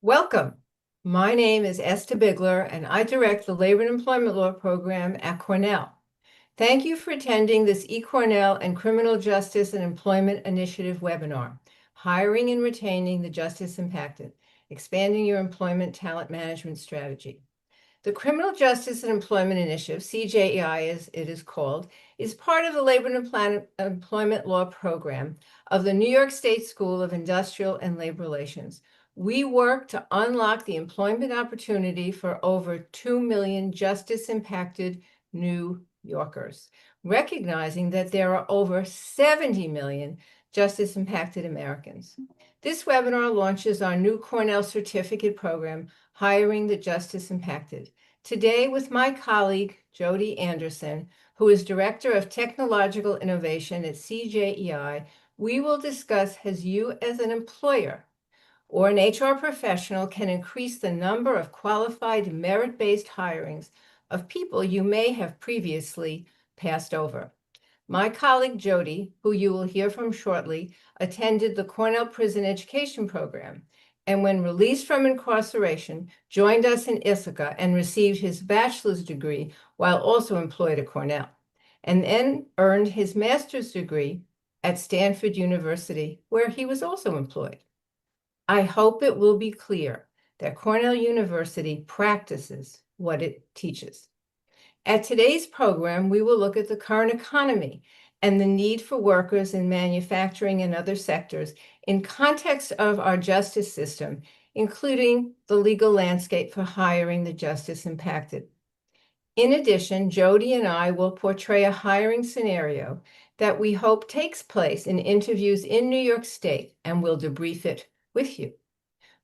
Welcome. My name is Esta Bigler, and I direct the Labor and Employment Law program at Cornell. Thank you for attending this eCornell and Criminal Justice and Employment Initiative webinar, Hiring and Retaining the Justice Impacted, Expanding Your Employment Talent Management Strategy. The Criminal Justice and Employment Initiative, CJEI as it is called, is part of the Labor and Employment Law program of the New York State School of Industrial and Labor Relations. We work to unlock the employment opportunity for over 2 million justice-impacted New Yorkers, recognizing that there are over 70 million justice-impacted Americans. This webinar launches our new Cornell certificate program, Hiring the Justice Impacted. Today, with my colleague, Jodi Anderson, who is Director of Technological Innovation at CJEI, we will discuss how you as an employer or an HR professional can increase the number of qualified merit-based hirings of people you may have previously passed over. My colleague Jodi, who you will hear from shortly, attended the Cornell Prison Education Program, and when released from incarceration, joined us in Ithaca and received his bachelor's degree while also employed at Cornell, and then earned his master's degree at Stanford University, where he was also employed. I hope it will be clear that Cornell University practices what it teaches. At today's program, we will look at the current economy and the need for workers in manufacturing and other sectors in context of our justice system, including the legal landscape for hiring the justice impacted. In addition, Jodi and I will portray a hiring scenario that we hope takes place in interviews in New York State, and we'll debrief it with you.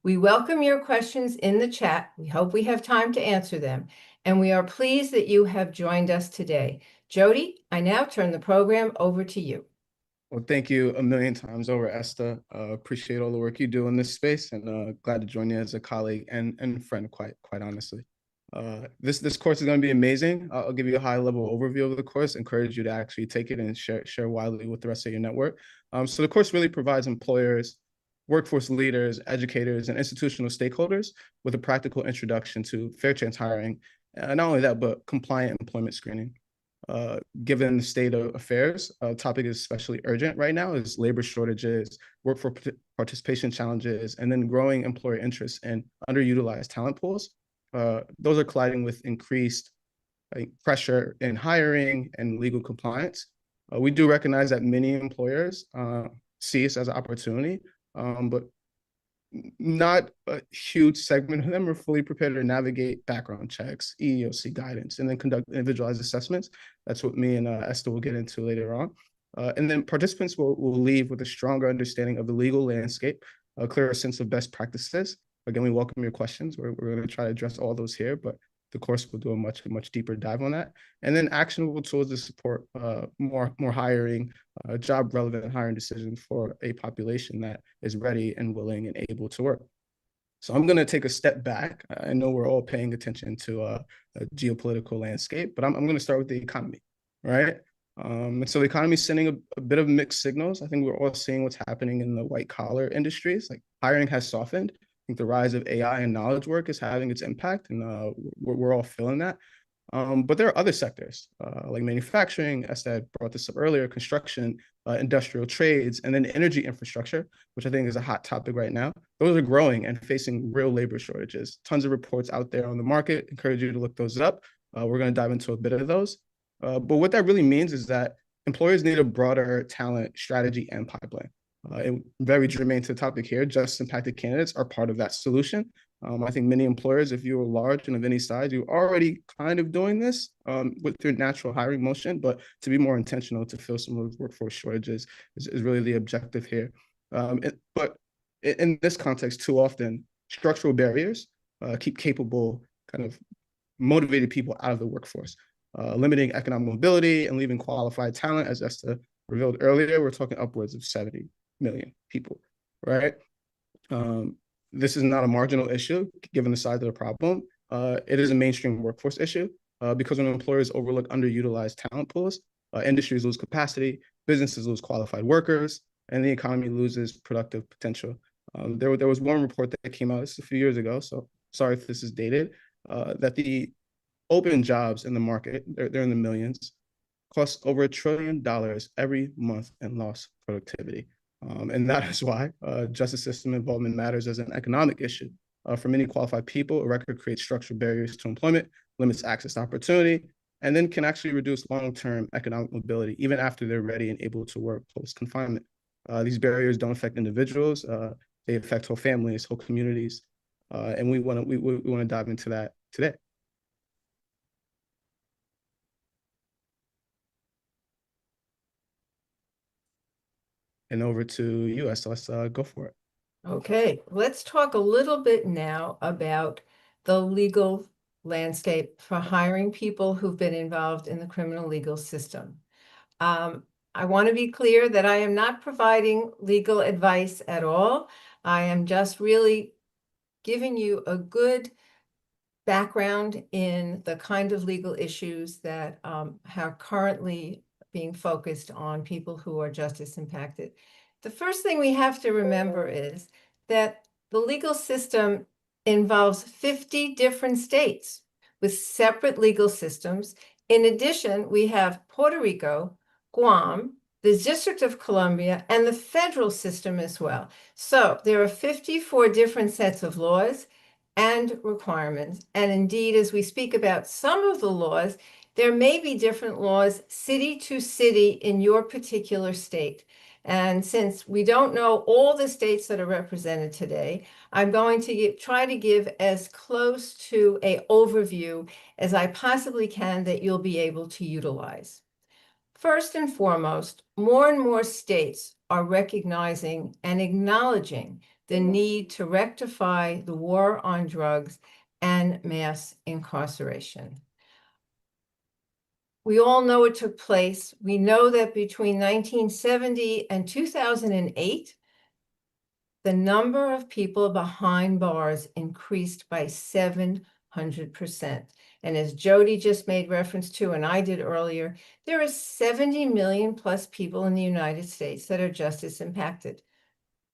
We welcome your questions in the chat. We hope we have time to answer them, and we are pleased that you have joined us today. Jodi, I now turn the program over to you. Well, thank you a million times over, Esther. Appreciate all the work you do in this space, and glad to join you as a colleague and friend, quite honestly. This course is going to be amazing. I'll give you a high-level overview of the course, encourage you to actually take it and share widely with the rest of your network. So the course really provides employers, workforce leaders, educators, and institutional stakeholders with a practical introduction to fair chance hiring. Not only that, but compliant employment screening. Given the state of affairs, topic is especially urgent right now is labor shortages, workforce participation challenges, and then growing employer interest in underutilized talent pools. Those are colliding with increased pressure in hiring and legal compliance. We do recognize that many employers see this as an opportunity, but not a huge segment of them are fully prepared to navigate background checks, EEOC guidance, and then conduct individualized assessments. That's what me and Esther will get into later on. And then participants will leave with a stronger understanding of the legal landscape, a clearer sense of best practices. Again, we welcome your questions. We're going to try to address all those here, but the course will do a much deeper dive on that. And then actionable tools to support more hiring, job relevant hiring decisions for a population that is ready and willing and able to work. So I'm going to take a step back. I know we're all paying attention to a geopolitical landscape, but I'm going to start with the economy, right? And so the economy is sending a bit of mixed signals. I think we're all seeing what's happening in the white collar industries. Like hiring has softened. The rise of AI and knowledge work is having its impact, and we're all feeling that. But there are other sectors like manufacturing, as I brought this up earlier, construction, industrial trades, and then energy infrastructure, which I think is a hot topic right now. Those are growing and facing real labor shortages. Tons of reports out there on the market. Encourage you to look those up. We're going to dive into a bit of those. But what that really means is that employers need a broader talent strategy and pipeline. And very germane to the topic here, justice impacted candidates are part of that solution. I think many employers, if you are large and of any size, you're already kind of doing this with your natural hiring motion, but to be more intentional to fill some of those workforce shortages is really the objective here. But in this context, too often, structural barriers keep capable, kind of motivated people out of the workforce, limiting economic mobility and leaving qualified talent, as Esther revealed earlier. We're talking upwards of 70 million people, right? This is not a marginal issue, given the size of the problem. It is a mainstream workforce issue because when employers overlook underutilized talent pools, industries lose capacity, businesses lose qualified workers, and the economy loses productive potential. There was one report that came out, this is a few years ago, so sorry if this is dated, that the open jobs in the market, they're in the millions, cost over $1 trillion every month in lost productivity. And that is why justice system involvement matters as an economic issue. For many qualified people, a record creates structural barriers to employment, limits access to opportunity, and then can actually reduce long-term economic mobility, even after they're ready and able to work post-confinement. These barriers don't affect individuals, they affect whole families, whole communities, and we want to dive into that today. And over to you, Esther. Let's go for it. Okay, let's talk a little bit now about the legal landscape for hiring people who've been involved in the criminal legal system. I want to be clear that I am not providing legal advice at all. I am just really giving you a good background in the kind of legal issues that are currently being focused on people who are justice impacted. The first thing we have to remember is that the legal system involves 50 different states with separate legal systems. In addition, we have Puerto Rico, Guam, the District of Columbia, and the federal system as well. So there are 54 different sets of laws and requirements. And indeed, as we speak about some of the laws, there may be different laws city to city in your particular state. And since we don't know all the states that are represented today, I'm going to try to give as close to an overview as I possibly can that you'll be able to utilize. First and foremost, more and more states are recognizing and acknowledging the need to rectify the war on drugs and mass incarceration. We all know it took place. We know that between 1970 and 2008, the number of people behind bars increased by 700%. And as Jodi just made reference to, and I did earlier, there are 70 million plus people in the United States that are justice impacted.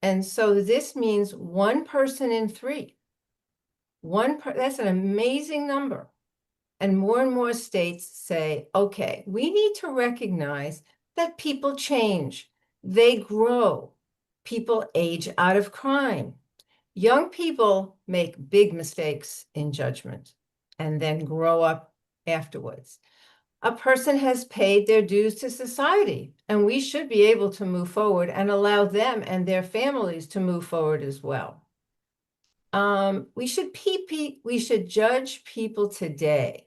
And so this means one person in three. That's an amazing number. And more states say, okay, we need to recognize that people change, they grow, people age out of crime. Young people make big mistakes in judgment and then grow up afterwards. A person has paid their dues to society, and we should be able to move forward and allow them and their families to move forward as well. We should judge people today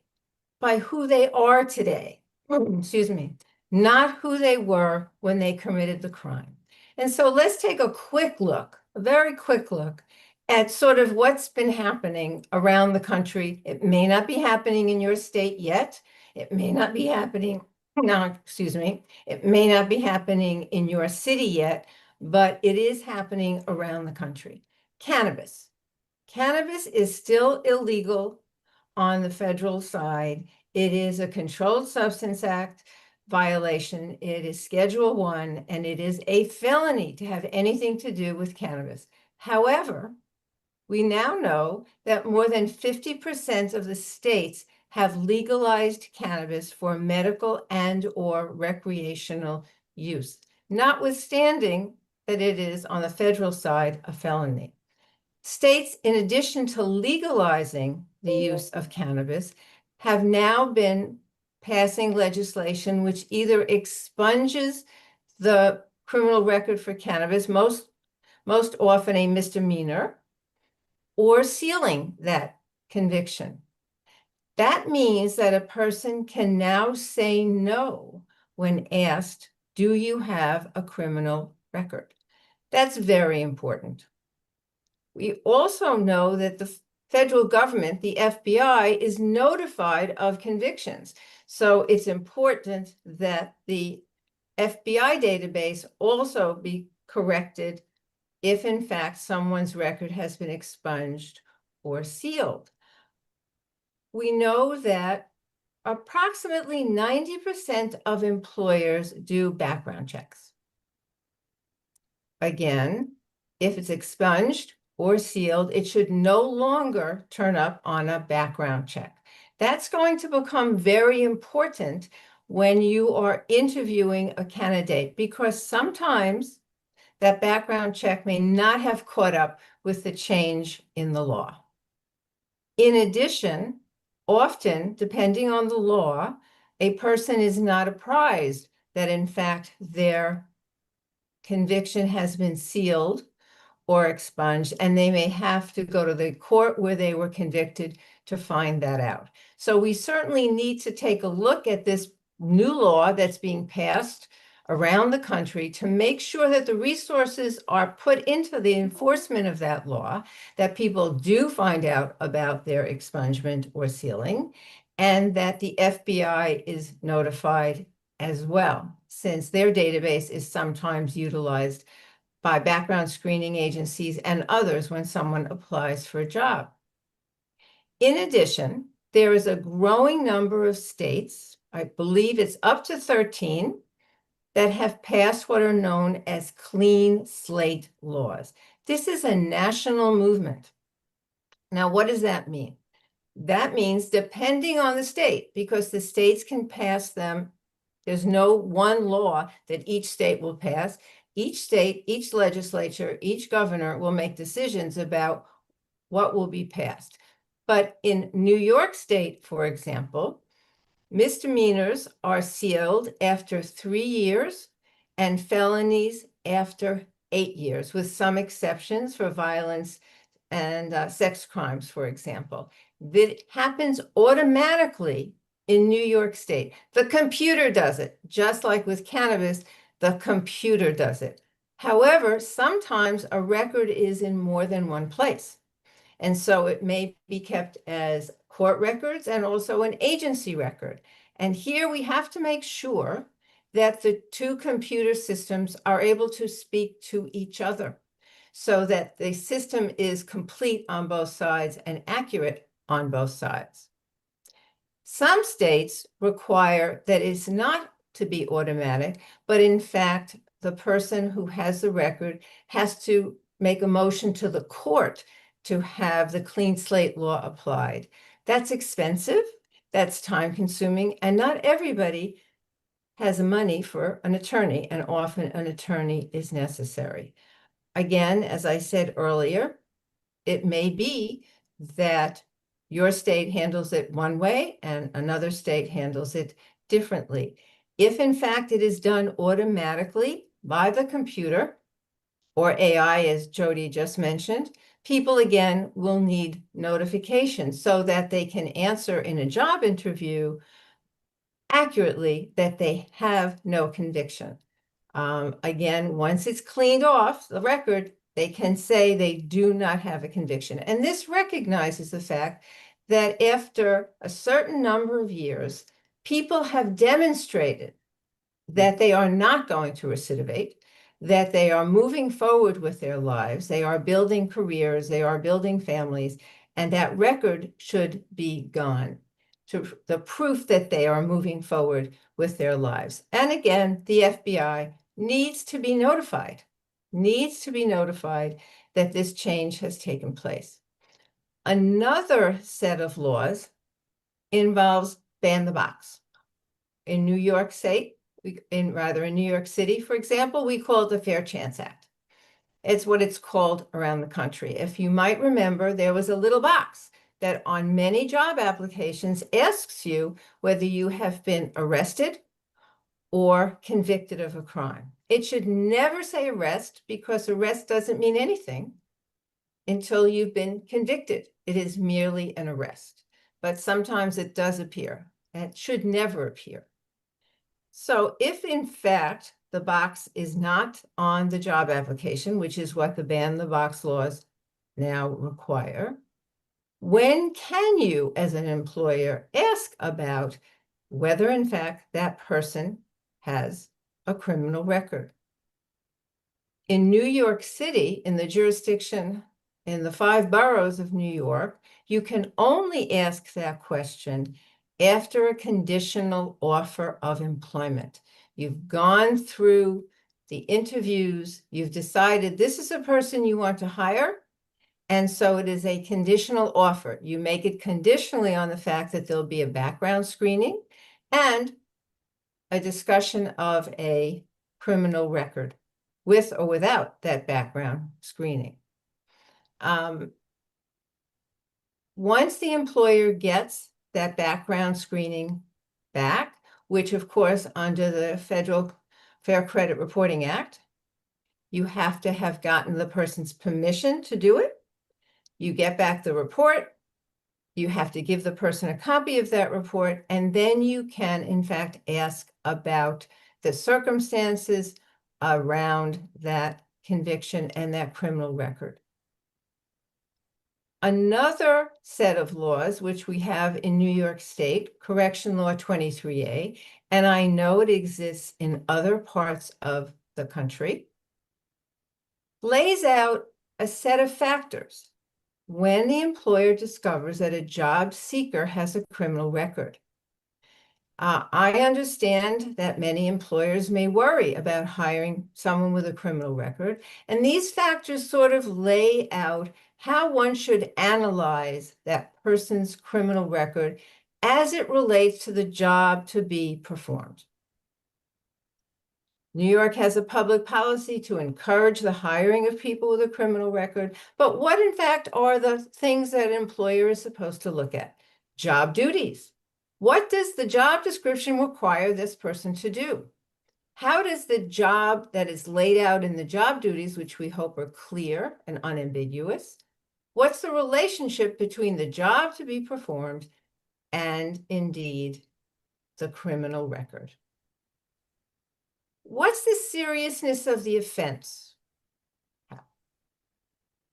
by who they are today, excuse me, not who they were when they committed the crime. And so let's take a quick look, a very quick look at sort of what's been happening around the country. It may not be happening in your state yet. It may not be happening, it may not be happening in your city yet, but it is happening around the country. Cannabis. Cannabis is still illegal on the federal side. It is a Controlled Substance Act violation. It is Schedule I, and it is a felony to have anything to do with cannabis. However, we now know that more than 50% of the states have legalized cannabis for medical and or recreational use, notwithstanding that it is on the federal side a felony. States, in addition to legalizing the use of cannabis, have now been passing legislation which either expunges the criminal record for cannabis, most often a misdemeanor, or sealing that conviction. That means that a person can now say no when asked, do you have a criminal record? That's very important. We also know that the federal government, the FBI, is notified of convictions. So it's important that the FBI database also be corrected if in fact someone's record has been expunged or sealed. We know that approximately 90% of employers do background checks. Again, if it's expunged or sealed, it should no longer turn up on a background check. That's going to become very important when you are interviewing a candidate, because sometimes that background check may not have caught up with the change in the law. In addition, often, depending on the law, a person is not apprised that in fact their conviction has been sealed or expunged, and they may have to go to the court where they were convicted to find that out. So we certainly need to take a look at this new law that's being passed around the country to make sure that the resources are put into the enforcement of that law, that people do find out about their expungement or sealing, and that the FBI is notified as well, since their database is sometimes utilized by background screening agencies and others when someone applies for a job. In addition, there is a growing number of states, I believe it's up to 13, that have passed what are known as clean slate laws. This is a national movement. Now, what does that mean? That means depending on the state, because the states can pass them, there's no one law that each state will pass. Each state, each legislature, each governor will make decisions about what will be passed. But in New York State, for example, misdemeanors are sealed after 3 years and felonies after 8 years, with some exceptions for violence and sex crimes, for example. That happens automatically in New York State. The computer does it, just like with cannabis, the computer does it. However, sometimes a record is in more than one place. And so it may be kept as court records and also an agency record. And here we have to make sure that the two computer systems are able to speak to each other so that the system is complete on both sides and accurate on both sides. Some states require that it's not to be automatic, but in fact, the person who has the record has to make a motion to the court to have the clean slate law applied. That's expensive, that's time consuming, and not everybody has money for an attorney, and often an attorney is necessary. Again, as I said earlier, it may be that your state handles it one way and another state handles it differently. If in fact it is done automatically by the computer or AI, as Jodi just mentioned, people again will need notification so that they can answer in a job interview accurately that they have no conviction. Again, once it's cleaned off the record, they can say they do not have a conviction. And this recognizes the fact that after a certain number of years, people have demonstrated that they are not going to recidivate, that they are moving forward with their lives, they are building careers, they are building families, and that record should be gone, to the proof that they are moving forward with their lives. And again, the FBI needs to be notified that this change has taken place. Another set of laws involves ban the box. In New York State, in New York City, for example, we call it the Fair Chance Act. It's what it's called around the country. If you might remember, there was a little box that on many job applications asks you whether you have been arrested or convicted of a crime. It should never say arrest, because arrest doesn't mean anything until you've been convicted. It is merely an arrest, but sometimes it does appear. It should never appear. So if in fact the box is not on the job application, which is what the ban the box laws now require, when can you as an employer ask about whether in fact that person has a criminal record? In New York City, in the jurisdiction in the 5 boroughs of New York, you can only ask that question after a conditional offer of employment. You've gone through the interviews, you've decided this is a person you want to hire, and so it is a conditional offer. You make it conditionally on the fact that there'll be a background screening and a discussion of a criminal record with or without that background screening. Once the employer gets that background screening back, which of course under the Federal Fair Credit Reporting Act, you have to have gotten the person's permission to do it. You get back the report, you have to give the person a copy of that report, and then you can in fact ask about the circumstances around that conviction and that criminal record. Another set of laws, which we have in New York State, Correction Law 23A, and I know it exists in other parts of the country, lays out a set of factors when the employer discovers that a job seeker has a criminal record. I understand that many employers may worry about hiring someone with a criminal record, and these factors sort of lay out how one should analyze that person's criminal record as it relates to the job to be performed. New York has a public policy to encourage the hiring of people with a criminal record, but what in fact are the things that an employer is supposed to look at? Job duties. What does the job description require this person to do? How does the job that is laid out in the job duties, which we hope are clear and unambiguous, what's the relationship between the job to be performed and indeed the criminal record? What's the seriousness of the offense?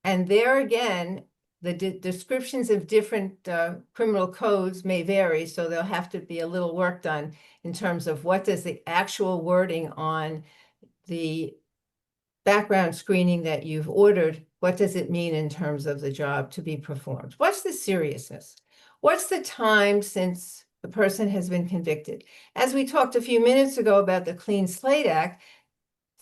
And there again, the descriptions of different criminal codes may vary, so there'll have to be a little work done in terms of what does the actual wording on the background screening that you've ordered, what does it mean in terms of the job to be performed? What's the seriousness? What's the time since the person has been convicted? As we talked a few minutes ago about the Clean Slate Act,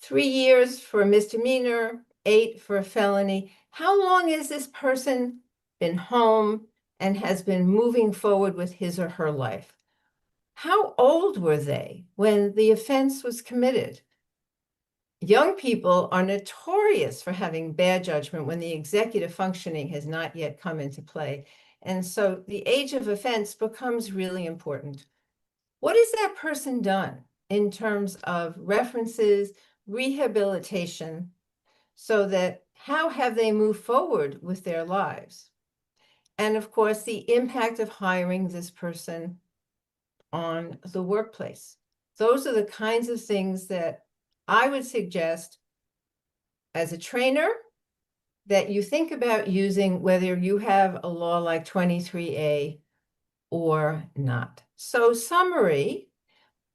3 years for a misdemeanor, 8 for a felony. How long has this person been home and has been moving forward with his or her life? How old were they when the offense was committed? Young people are notorious for having bad judgment when the executive functioning has not yet come into play. And so the age of offense becomes really important. What has that person done in terms of references, rehabilitation, so that how have they moved forward with their lives? And of course, the impact of hiring this person on the workplace. Those are the kinds of things that I would suggest as a trainer that you think about using, whether you have a law like 23A or not. So summary,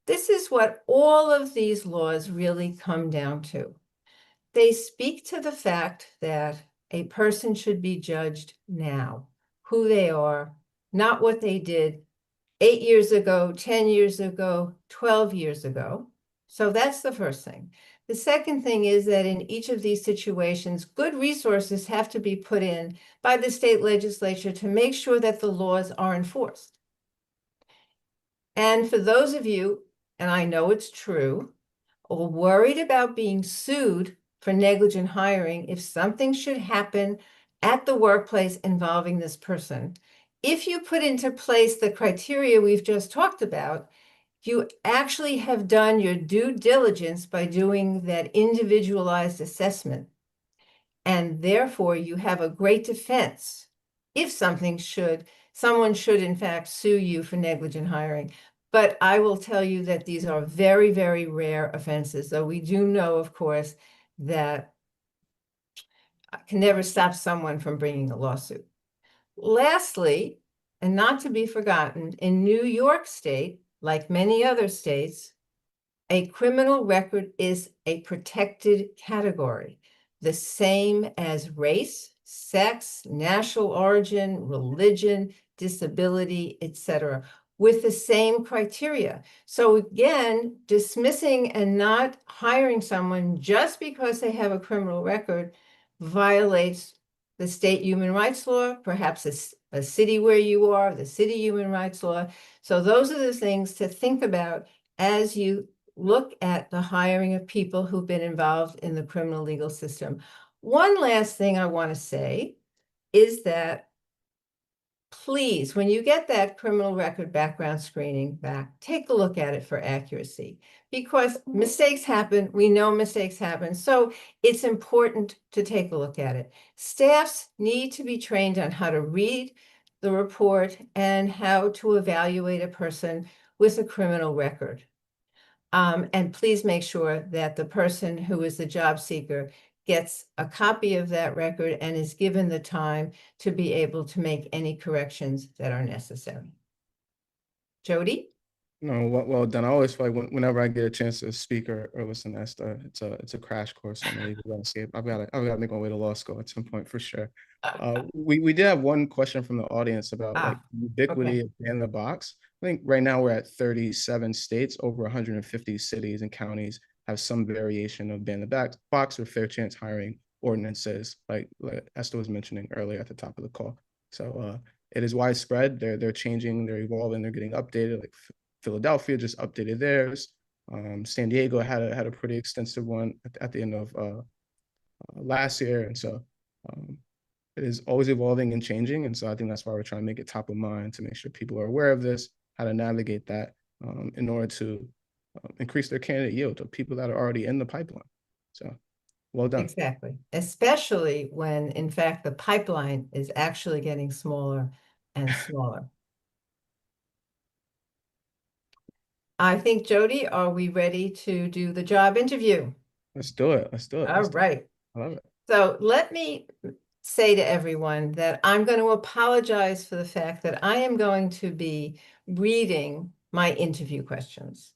this is what all of these laws really come down to. They speak to the fact that a person should be judged now, who they are, not what they did 8 years ago, 10 years ago, 12 years ago. So that's the first thing. The second thing is that in each of these situations, good resources have to be put in by the state legislature to make sure that the laws are enforced. And for those of you, and I know it's true, are worried about being sued for negligent hiring if something should happen at the workplace involving this person, if you put into place the criteria we've just talked about, you actually have done your due diligence by doing that individualized assessment. And therefore, you have a great defense if someone should in fact sue you for negligent hiring. But I will tell you that these are very, very rare offenses, though we do know, of course, that can never stop someone from bringing a lawsuit. Lastly, and not to be forgotten, in New York State, like many other states, a criminal record is a protected category, the same as race, sex, national origin, religion, disability, etc. with the same criteria. So again, dismissing and not hiring someone just because they have a criminal record violates the state human rights law, perhaps a city where you are, the city human rights law. So those are the things to think about as you look at the hiring of people who've been involved in the criminal legal system. One last thing I want to say is that please, when you get that criminal record background screening back, take a look at it for accuracy, because mistakes happen. We know mistakes happen. So it's important to take a look at it. Staffs need to be trained on how to read the report and how to evaluate a person with a criminal record. And please make sure that the person who is the job seeker gets a copy of that record and is given the time to be able to make any corrections that are necessary. Jodi? No, well done. I always feel like whenever I get a chance to speak or listen to Esther, it's a crash course on the legal landscape. I've got to make my way to law school at some point for sure. We did have one question from the audience about like ubiquity of ban the box. I think right now we're at 37 states, over 150 cities and counties have some variation of ban the box or fair chance hiring ordinances, like Esther was mentioning earlier at the top of the call. So it is widespread. They're changing, they're evolving, they're getting updated. Like Philadelphia just updated theirs. San Diego had a pretty extensive one at the end of last year, and so it is always evolving and changing. And so I think that's why we're trying to make it top of mind to make sure people are aware of this, how to navigate that in order to increase their candidate yield of people that are already in the pipeline. So well done. Exactly, especially when in fact the pipeline is actually getting smaller and smaller. I think, Jodi, are we ready to do the job interview? Let's do it. Let's do it. All right. I love it. So let me say to everyone that I'm going to apologize for the fact that I am going to be reading my interview questions.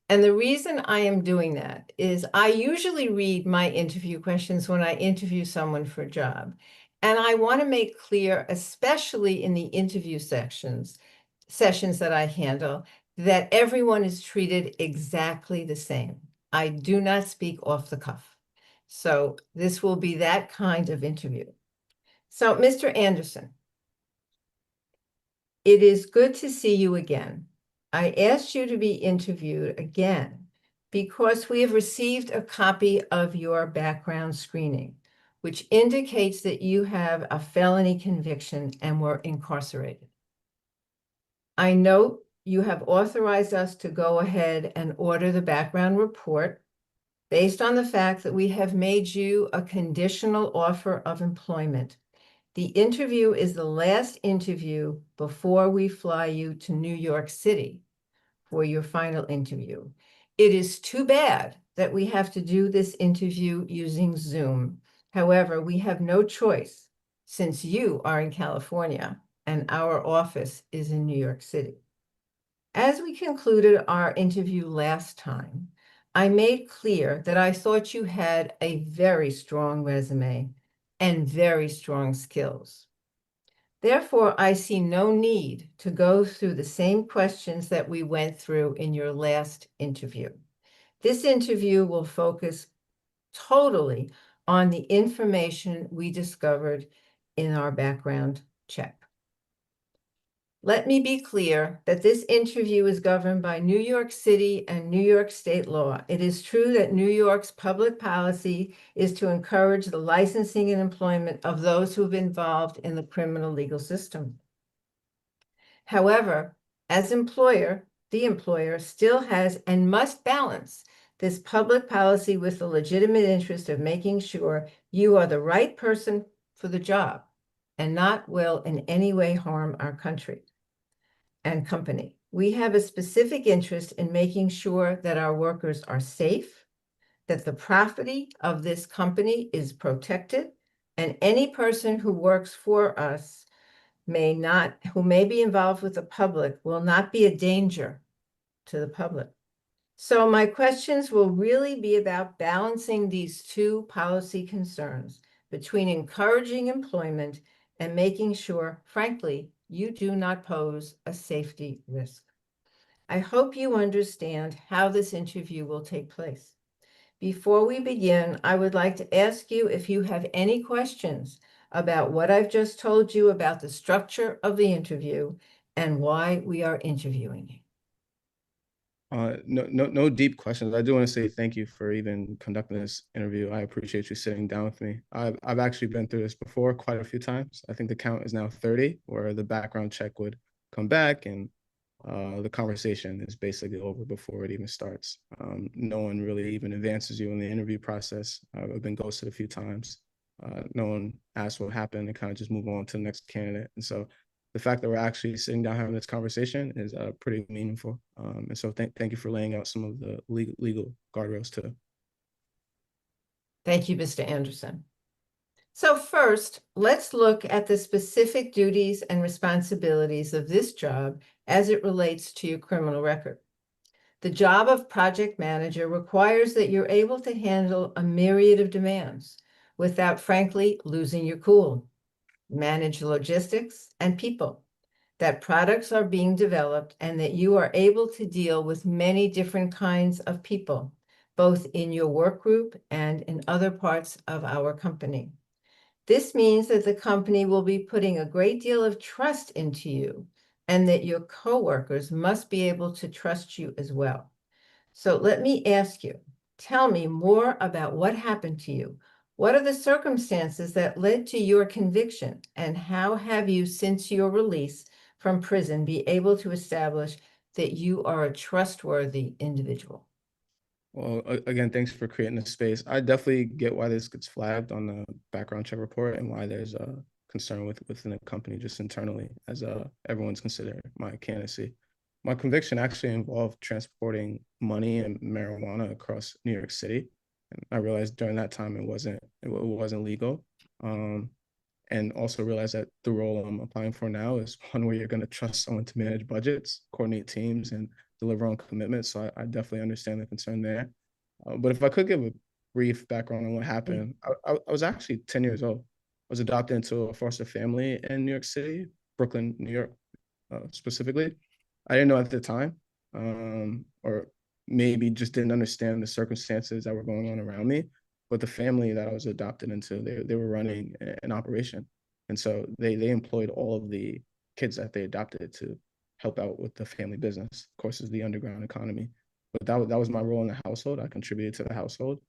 And the reason I am doing that is I usually read my interview questions when I interview someone for a job. And I want to make clear, especially in the interview sessions that I handle, that everyone is treated exactly the same. I do not speak off the cuff. So this will be that kind of interview. So, Mr. Anderson, it is good to see you again. I asked you to be interviewed again because we have received a copy of your background screening, which indicates that you have a felony conviction and were incarcerated. I note you have authorized us to go ahead and order the background report based on the fact that we have made you a conditional offer of employment. The interview is the last interview before we fly you to New York City for your final interview. It is too bad that we have to do this interview using Zoom. However, we have no choice since you are in California and our office is in New York City. As we concluded our interview last time, I made clear that I thought you had a very strong resume and very strong skills. Therefore, I see no need to go through the same questions that we went through in your last interview. This interview will focus totally on the information we discovered in our background check. Let me be clear that this interview is governed by New York City and New York State law. It is true that New York's public policy is to encourage the licensing and employment of those who have been involved in the criminal legal system. However, as employer, the employer still has and must balance this public policy with the legitimate interest of making sure you are the right person for the job and not will in any way harm our country and company. We have a specific interest in making sure that our workers are safe, that the property of this company is protected, and any person who works for us who may be involved with the public will not be a danger to the public. So my questions will really be about balancing these two policy concerns between encouraging employment and making sure, frankly, you do not pose a safety risk. I hope you understand how this interview will take place. Before we begin, I would like to ask you if you have any questions about what I've just told you about the structure of the interview and why we are interviewing you. No deep questions. I do want to say thank you for even conducting this interview. I appreciate you sitting down with me. I've actually been through this before quite a few times. I think the count is now 30, where the background check would come back and the conversation is basically over before it even starts. No one really even advances you in the interview process. I've been ghosted a few times. No one asks what happened and kind of just move on to the next candidate. And so the fact that we're actually sitting down having this conversation is pretty meaningful. And so thank you for laying out some of the legal guardrails too. Thank you, Mr. Anderson. So first, let's look at the specific duties and responsibilities of this job as it relates to your criminal record. The job of project manager requires that you're able to handle a myriad of demands without, frankly, losing your cool. Manage logistics and people, that products are being developed and that you are able to deal with many different kinds of people, both in your work group and in other parts of our company. This means that the company will be putting a great deal of trust into you and that your coworkers must be able to trust you as well. So let me ask you, tell me more about what happened to you. What are the circumstances that led to your conviction, and how have you, since your release from prison, be able to establish that you are a trustworthy individual? Well, again, thanks for creating this space. I definitely get why this gets flagged on the background check report and why there's a concern within the company just internally as everyone's considering my candidacy. My conviction actually involved transporting money and marijuana across New York City. And I realized during that time it wasn't legal. And also realized that the role I'm applying for now is one where you're going to trust someone to manage budgets, coordinate teams, and deliver on commitments. So I definitely understand the concern there. But if I could give a brief background on what happened, I was actually 10 years old. I was adopted into a foster family in New York City, Brooklyn, New York, specifically. I didn't know at the time, or maybe just didn't understand the circumstances that were going on around me. But the family that I was adopted into, they were running an operation. And so they employed all of the kids that they adopted to help out with the family business. Of course, is the underground economy. But that was my role in the household. I contributed to the household,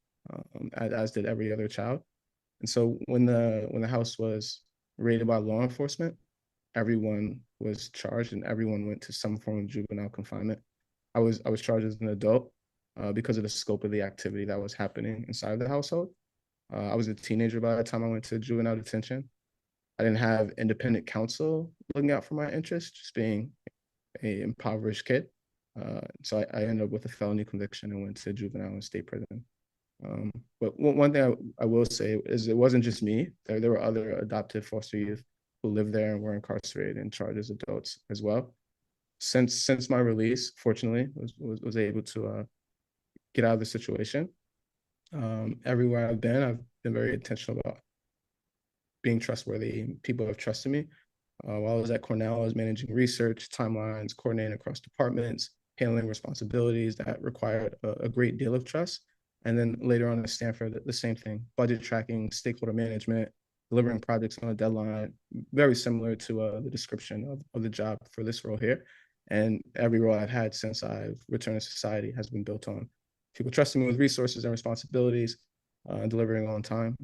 as did every other child. And so when the house was raided by law enforcement, everyone was charged and everyone went to some form of juvenile confinement. I was charged as an adult because of the scope of the activity that was happening inside the household. I was a teenager by the time I went to juvenile detention. I didn't have independent counsel looking out for my interests, just being a impoverished kid. So I ended up with a felony conviction and went to juvenile and state prison. But one thing I will say is it wasn't just me. There were other adopted foster youth who lived there and were incarcerated and charged as adults as well. Since my release, fortunately, was able to get out of the situation. Everywhere I've been very intentional about being trustworthy. People have trusted me. While I was at Cornell, I was managing research, timelines, coordinating across departments, handling responsibilities that required a great deal of trust. And then later on at Stanford, the same thing: budget tracking, stakeholder management, delivering projects on a deadline, very similar to the description of the job for this role here. And every role I've had since I've returned to society has been built on people trusting me with resources and responsibilities, delivering on time.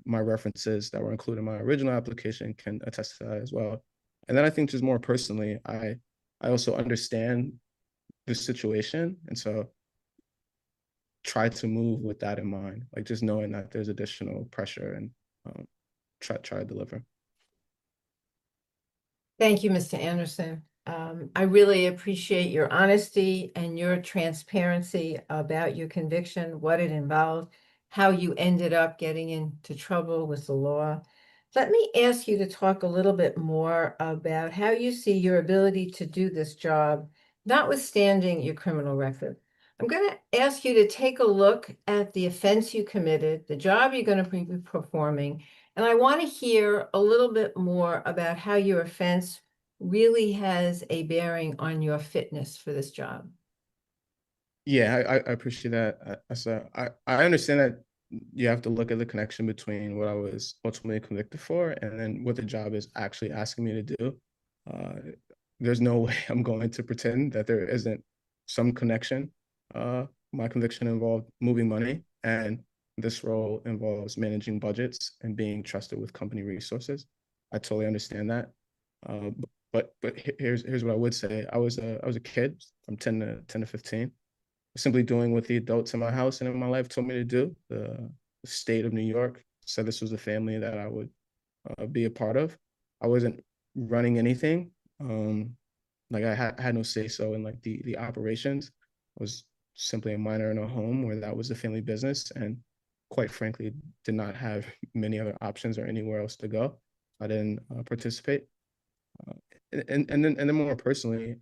My references that were included in my original application can attest to that as well. And then I think just more personally, I also understand the situation. And so try to move with that in mind, like just knowing that there's additional pressure and try to deliver. Thank you, Mr. Anderson. I really appreciate your honesty and your transparency about your conviction, what it involved, how you ended up getting into trouble with the law. Let me ask you to talk a little bit more about how you see your ability to do this job, notwithstanding your criminal record. I'm going to ask you to take a look at the offense you committed, the job you're going to be performing, and I want to hear a little bit more about how your offense really has a bearing on your fitness for this job. Yeah, I appreciate that. I understand that you have to look at the connection between what I was ultimately convicted for and then what the job is actually asking me to do. Uh, there's no way I'm going to pretend that there isn't some connection. My conviction involved moving money, and this role involves managing budgets and being trusted with company resources. I totally understand that. But here's what I would say. I was a kid from 10 to 15, simply doing what the adults in my house and in my life told me to do. The state of New York said this was the family that I would be a part of. I wasn't running anything. Like I had no say so in like the operations. I was simply a minor in a home where that was the family business, and quite frankly, did not have many other options or anywhere else to go. I didn't participate. Uh, and then more personally,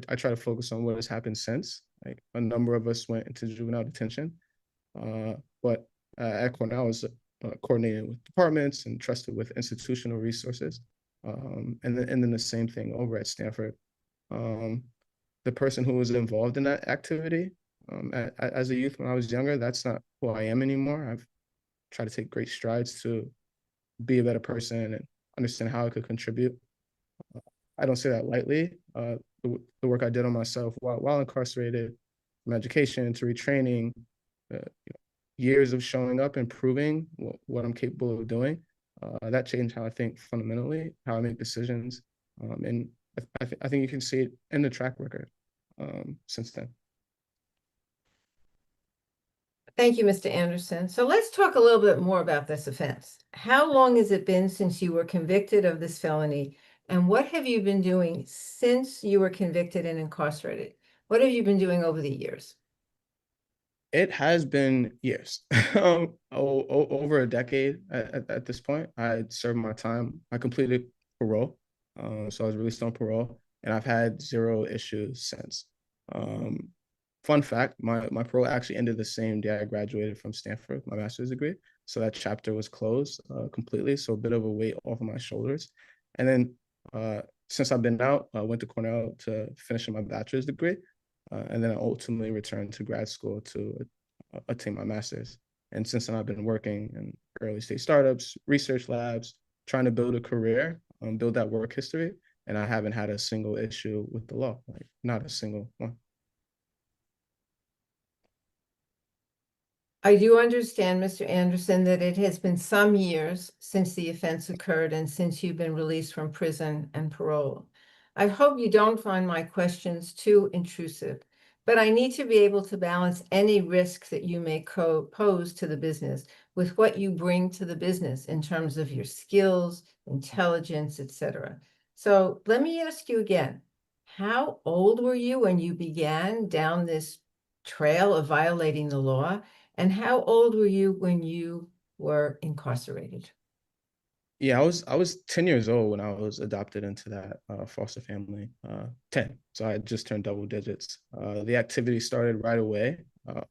I try to focus on what has happened since. Like a number of us went into juvenile detention, but at Cornell, I was coordinated with departments and trusted with institutional resources. And then the same thing over at Stanford. Um, the person who was involved in that activity as a youth when I was younger, that's not who I am anymore. I've tried to take great strides to be a better person and understand how I could contribute. I don't say that lightly. The work I did on myself while incarcerated, from education to retraining, years of showing up and proving what I'm capable of doing, that changed how I think fundamentally, how I make decisions. And I think you can see it in the track record since then. Thank you, Mr. Anderson. So let's talk a little bit more about this offense. How long has it been since you were convicted of this felony? And what have you been doing since you were convicted and incarcerated? What have you been doing over the years? It has been years, over a decade at this point. I served my time. I completed parole, so I was released on parole, and I've had zero issues since. Um, Fun fact: my parole actually ended the same day I graduated from Stanford, my master's degree. So that chapter was closed completely. So a bit of a weight off of my shoulders. And then since I've been out, I went to Cornell to finish my bachelor's degree. And then I ultimately returned to grad school to attain my master's. And since then, I've been working in early stage startups, research labs, trying to build a career, build that work history. And I haven't had a single issue with the law, like not a single one. I do understand, Mr. Anderson, that it has been some years since the offense occurred and since you've been released from prison and parole. I hope you don't find my questions too intrusive, but I need to be able to balance any risk that you may pose to the business with what you bring to the business in terms of your skills, intelligence, etc. So let me ask you again, how old were you when you began down this trail of violating the law? And how old were you when you were incarcerated? Yeah, I was 10 years old when I was adopted into that foster family. 10. So I had just turned double digits. The activity started right away.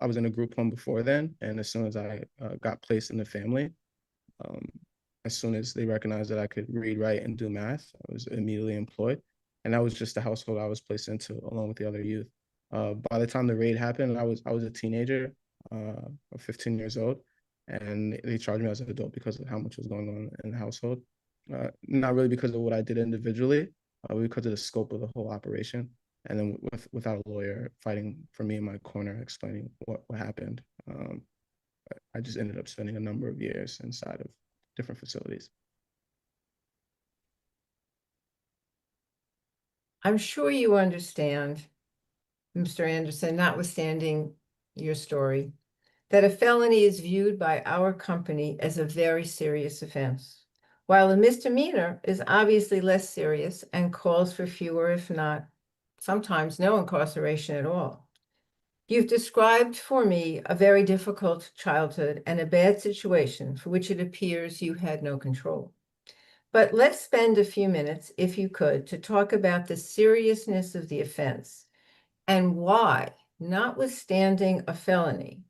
I was in a group home before then, and as soon as I got placed in the family, um, as soon as they recognized that I could read, write, and do math, I was immediately employed. And that was just the household I was placed into, along with the other youth. By the time the raid happened, I was a teenager, 15 years old, and they charged me as an adult because of how much was going on in the household. Not really because of what I did individually, but because of the scope of the whole operation. And then without a lawyer fighting for me in my corner, explaining what happened. I just ended up spending a number of years inside of different facilities. I'm sure you understand, Mr. Anderson, notwithstanding your story, that a felony is viewed by our company as a very serious offense, while a misdemeanor is obviously less serious and calls for fewer, if not sometimes no incarceration at all. You've described for me a very difficult childhood and a bad situation for which it appears you had no control. But let's spend a few minutes, if you could, to talk about the seriousness of the offense and why, notwithstanding a felony,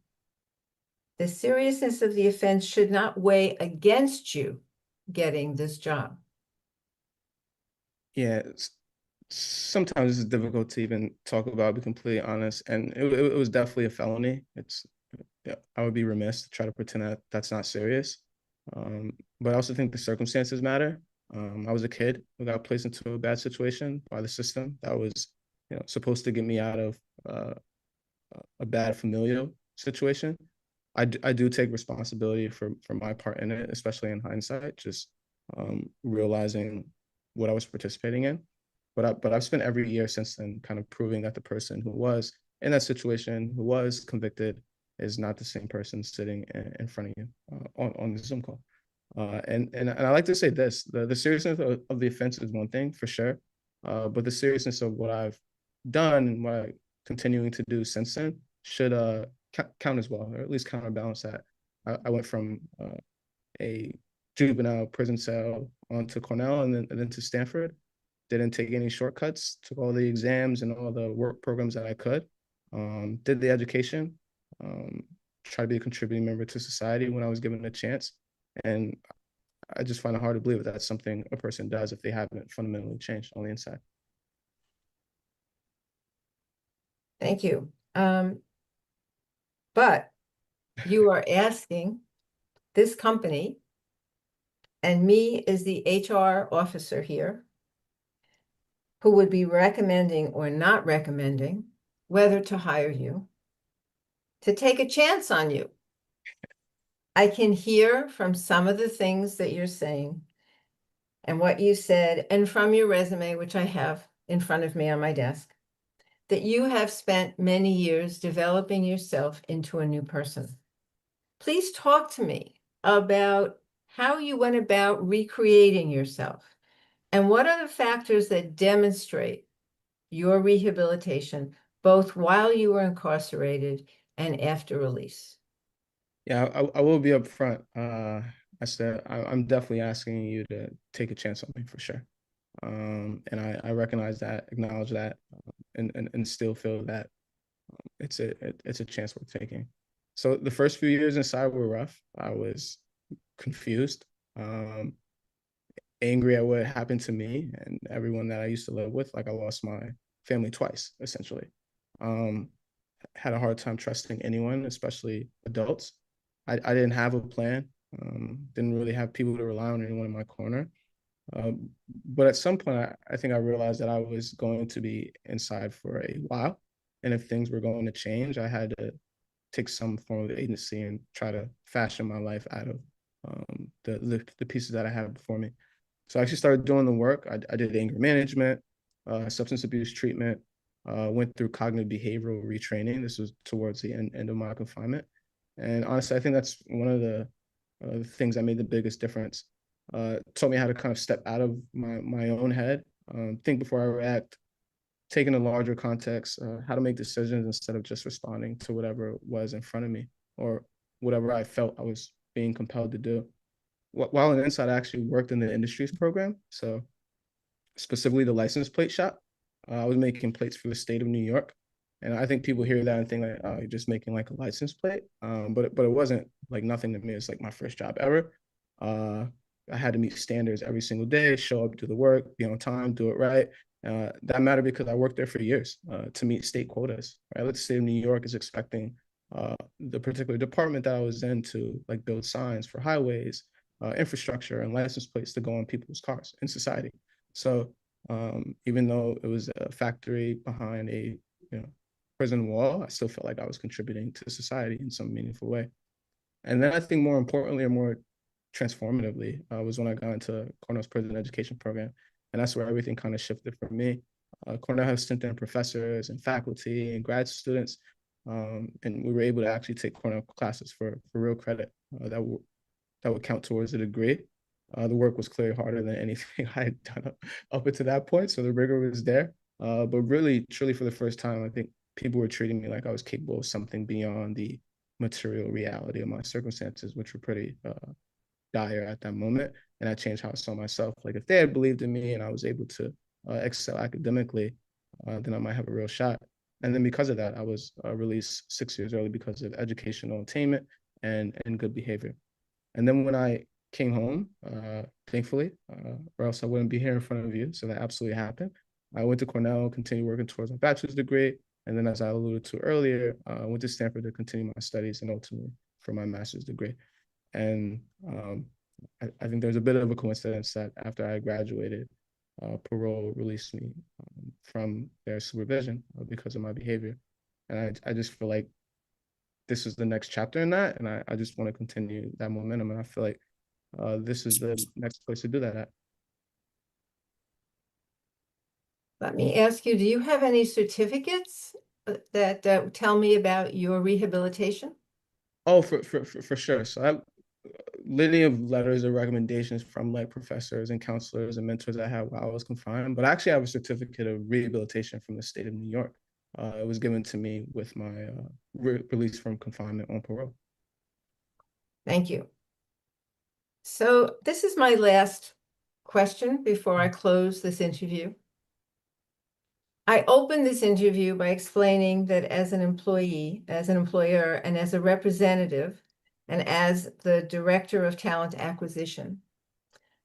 the seriousness of the offense should not weigh against you getting this job. Yeah, Sometimes it's difficult to even talk about, to be completely honest. And it was definitely a felony. Yeah, I would be remiss to try to pretend that that's not serious. But I also think the circumstances matter. I was a kid who got placed into a bad situation by the system that was, supposed to get me out of uh, a bad familial situation. I do take responsibility for my part in it, especially in hindsight, just realizing what I was participating in. But I've spent every year since then kind of proving that the person who was in that situation, who was convicted, is not the same person sitting in front of you on the Zoom call. And I like to say this: the seriousness of the offense is one thing for sure, but the seriousness of what I've done and what I'm continuing to do since then should count as well, or at least counterbalance that. I went from a juvenile prison cell onto Cornell and then to Stanford. Didn't take any shortcuts. Took all the exams and all the work programs that I could. Did the education. Um, Tried to be a contributing member to society when I was given a chance. And I just find it hard to believe that that's something a person does if they haven't fundamentally changed on the inside. Thank you. But you are asking this company and me as the HR officer here, who would be recommending or not recommending whether to hire you, to take a chance on you. I can hear from some of the things that you're saying and what you said, and from your resume, which I have in front of me on my desk, that you have spent many years developing yourself into a new person. Please talk to me about how you went about recreating yourself and what are the factors that demonstrate your rehabilitation, both while you were incarcerated and after release. Yeah, I will be upfront. I said I'm definitely asking you to take a chance on me for sure. And I recognize that, acknowledge that, and still feel that it's a chance worth taking. So the first few years inside were rough. I was confused, angry at what happened to me and everyone that I used to live with. Like I lost my family twice, essentially. Um, had a hard time trusting anyone, especially adults. I didn't have a plan. Didn't really have people to rely on, anyone in my corner. But at some point, I think I realized that I was going to be inside for a while. And if things were going to change, I had to take some form of agency and try to fashion my life out of the pieces that I had before me. So I actually started doing the work. I did anger management, substance abuse treatment, went through cognitive behavioral retraining. This was towards the end of my confinement. And honestly, I think that's one of the things that made the biggest difference. Taught me how to kind of step out of my own head, think before I react, take in a larger context, how to make decisions instead of just responding to whatever was in front of me or whatever I felt I was being compelled to do. While in inside, I actually worked in the industries program. So specifically the license plate shop. I was making plates for the state of New York. And I think people hear that and think like, oh, you're just making like a license plate. But it wasn't like nothing to me. It's like my first job ever. Uh, I had to meet standards every single day, show up, do the work, be on time, do it right. That mattered because I worked there for years to meet state quotas. Right, like the state of New York is expecting the particular department that I was in to like build signs for highways, infrastructure, and license plates to go on people's cars in society. So even though it was a factory behind a prison wall, I still felt like I was contributing to society in some meaningful way. And then I think more importantly or more transformatively was when I got into Cornell's prison education program. And that's where everything kind of shifted for me. Cornell has sent in professors and faculty and grad students. And we were able to actually take Cornell classes for real credit that would count towards a degree. The work was clearly harder than anything I had done up until that point. So the rigor was there. But really, truly, for the first time, I think people were treating me like I was capable of something beyond the material reality of my circumstances, which were pretty dire at that moment. And that changed how I saw myself. Like if they had believed in me and I was able to excel academically, then I might have a real shot. And then because of that, I was released 6 years early because of educational attainment and good behavior. And then when I came home, thankfully, or else I wouldn't be here in front of you. So that absolutely happened. I went to Cornell, continued working towards my bachelor's degree. And then, as I alluded to earlier, I went to Stanford to continue my studies and ultimately for my master's degree. And I think there's a bit of a coincidence that after I graduated, parole released me from their supervision because of my behavior. And I just feel like this is the next chapter in that. And I just want to continue that momentum. And I feel like this is the next place to do that at. Let me ask you, do you have any certificates that tell me about your rehabilitation? Oh, for sure. So I have litany of letters of recommendations from like professors and counselors and mentors I had while I was confined. But I actually have a certificate of rehabilitation from the state of New York. It was given to me with my release from confinement on parole. Thank you. So this is my last question before I close this interview. I opened this interview by explaining that as an employee, as an employer, and as a representative, and as the Director of Talent Acquisition,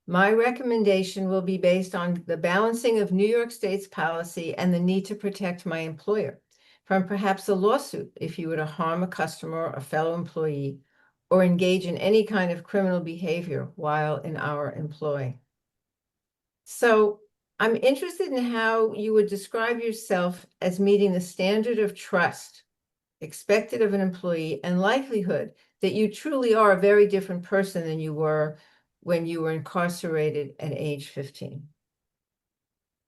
my recommendation will be based on the balancing of New York State's policy and the need to protect my employer from perhaps a lawsuit if you were to harm a customer, a fellow employee, or engage in any kind of criminal behavior while in our employ. So I'm interested in how you would describe yourself as meeting the standard of trust expected of an employee and likelihood that you truly are a very different person than you were when you were incarcerated at age 15.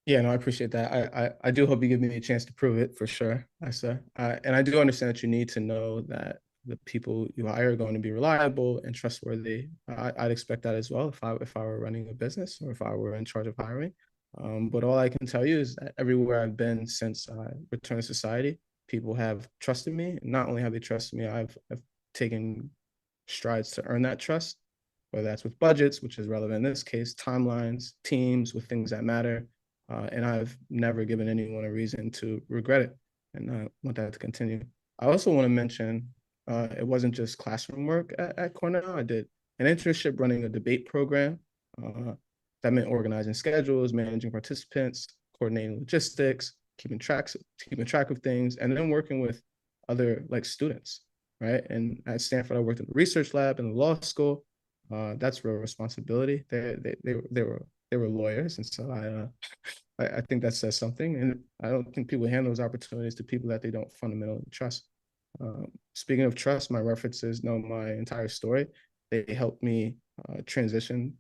Yeah, no, I appreciate that. I do hope you give me a chance to prove it for sure, Esta. And I do understand that you need to know that the people you hire are going to be reliable and trustworthy. I'd expect that as well if I were running a business or if I were in charge of hiring. But all I can tell you is that everywhere I've been since I returned to society, people have trusted me. Not only have they trusted me, I've taken strides to earn that trust, whether that's with budgets, which is relevant in this case, timelines, teams, with things that matter. And I've never given anyone a reason to regret it. And I want that to continue. I also want to mention it wasn't just classroom work at Cornell. I did an internship running a debate program. That meant organizing schedules, managing participants, coordinating logistics, keeping track of things, and then working with other like students, right? And at Stanford, I worked in the research lab in the law school. That's real responsibility. They were lawyers, and so I think that says something. And I don't think people hand those opportunities to people that they don't fundamentally trust. Speaking of trust, my references know my entire story. They helped me transition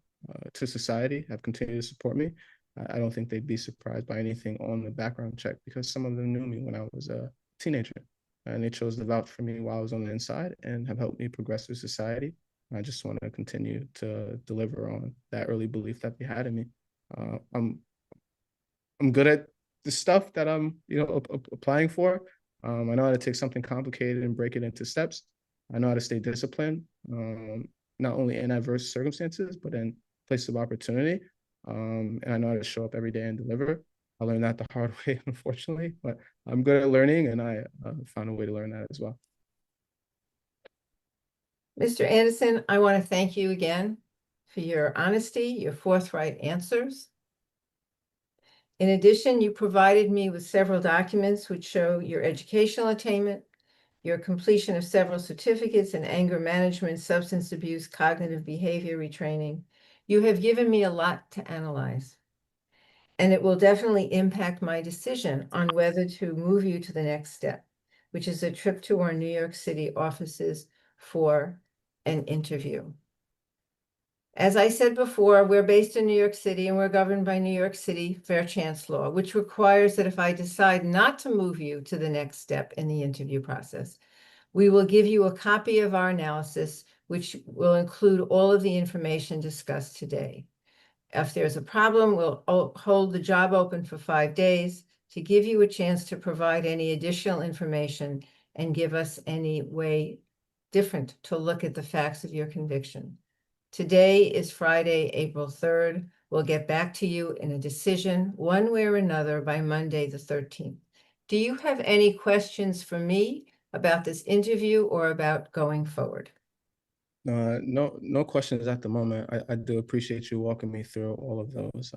to society, have continued to support me. I don't think they'd be surprised by anything on the background check because some of them knew me when I was a teenager, and they chose to vouch for me while I was on the inside and have helped me progress through society. I just want to continue to deliver on that early belief that they had in me. Uh, I'm I'm good at the stuff that I'm applying for. I know how to take something complicated and break it into steps. I know how to stay disciplined, not only in adverse circumstances but in places of opportunity. And I know how to show up every day and deliver. I learned that the hard way, unfortunately, but I'm good at learning, and I found a way to learn that as well. Mr. Anderson, I want to thank you again for your honesty, your forthright answers. In addition, you provided me with several documents which show your educational attainment, your completion of several certificates in anger management, substance abuse, cognitive behavior retraining. You have given me a lot to analyze, and it will definitely impact my decision on whether to move you to the next step, which is a trip to our New York City offices for an interview. As I said before, we're based in New York City and we're governed by New York City fair chance law, which requires that if I decide not to move you to the next step in the interview process, we will give you a copy of our analysis, which will include all of the information discussed today. If there's a problem, we'll hold the job open for 5 days to give you a chance to provide any additional information and give us any way different to look at the facts of your conviction. Today is Friday, April 3rd. We'll get back to you in a decision one way or another by Monday, the 13th. Do you have any questions for me about this interview or about going forward? No questions at the moment. I do appreciate you walking me through all of those.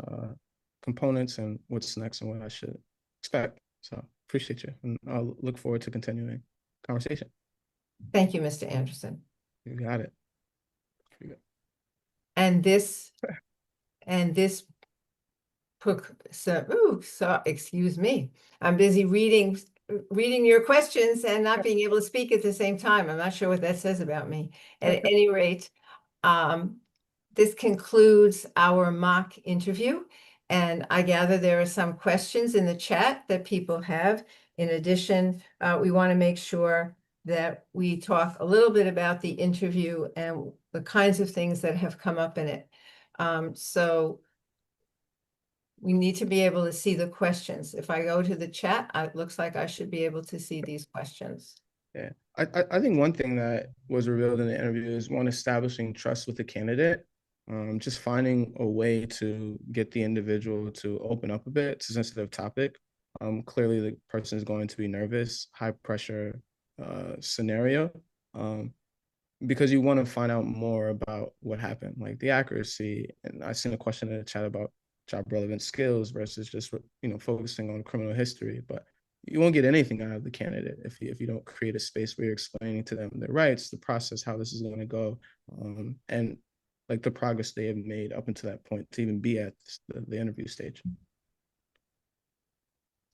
components and what's next and what I should expect. So appreciate you, and I'll look forward to continuing conversation. Thank you, Mr. Anderson. You got it. And this, and this, so excuse me. I'm busy reading your questions and not being able to speak at the same time. I'm not sure what that says about me. At any rate, this concludes our mock interview. And I gather there are some questions in the chat that people have. In addition, we want to make sure that we talk a little bit about the interview and the kinds of things that have come up in it. So we need to be able to see the questions. If I go to the chat, it looks like I should be able to see these questions. Yeah, I think one thing that was revealed in the interview is one, establishing trust with the candidate, just finding a way to get the individual to open up a bit. It's a sensitive topic. Clearly the person is going to be nervous, high pressure scenario, because you want to find out more about what happened, like the accuracy. And I seen a question in the chat about job relevant skills versus just, focusing on criminal history, but you won't get anything out of the candidate if you don't create a space where you're explaining to them their rights, the process, how this is going to go, and like the progress they have made up until that point to even be at the interview stage.